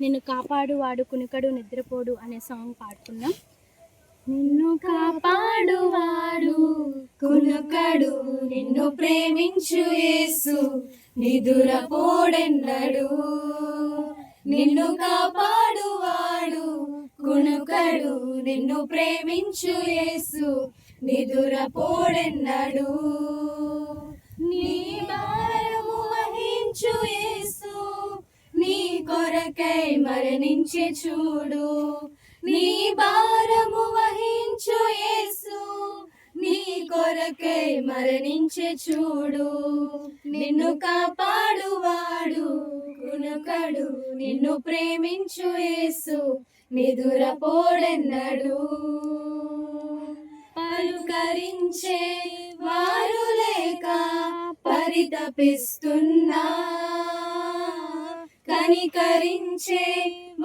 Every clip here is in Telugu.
నిన్ను కాపాడు వాడు కునికడు నిద్రపోడు అనే సాంగ్ పాడుకున్నాం. నిన్ను కాపాడువాడు కునుకడు, నిన్ను ప్రేమించు యేసు నిదురపోడెన్నడు. నిన్ను కాపాడువాడు కునుకడు, నిన్ను ప్రేమించు యేసు నిదురపోడెన్నడు. నీ భారము వహించు యేసు, నీ కొరకై మరణించే చూడు. నీ భారము వహించు యేసు, నీ కొరకై మరణించే చూడు. నిన్ను కాపాడువాడు కునుకడు, నిన్ను ప్రేమించు యేసు నిదురపోడెన్నడు. పలుకరించే వారు లేక పరితపిస్తున్నా, కనికరించే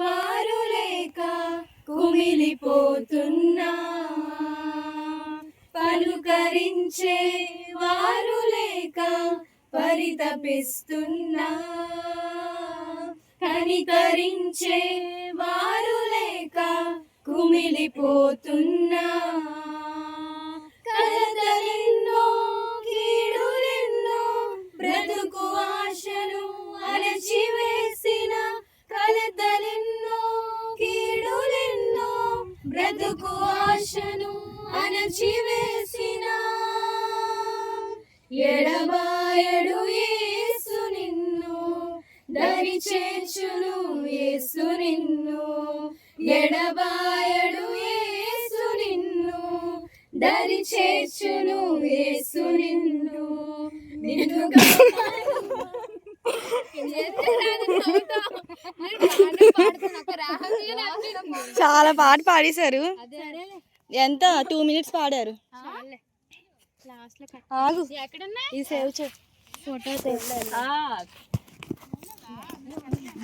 వారు లేక కుమిలిపోతున్నా. పలుకరించే వారు లేక పరితపిస్తున్నా, కనికరించే వారు లేక కుమిలిపోతున్నా. కలతలెన్నో కీడులెన్నో బ్రతుకు ఆశను అణచివేసిన, కలతలెన్నో కీడులెన్నో బ్రతుకు ఆశను అణచివేసిన. ఎడబాయడు యేసు నిన్ను, దరి చేర్చును యేసు నిన్ను. ఎడబాయడు యేసు నిన్ను, దరి చేర్చును యేసు నిన్ను. నిన్ను చాలా పాట పాడేశారు. ఎంత 2 minutes పాడారు. ఆగు, ఈ సేవ్ చే ఫోటో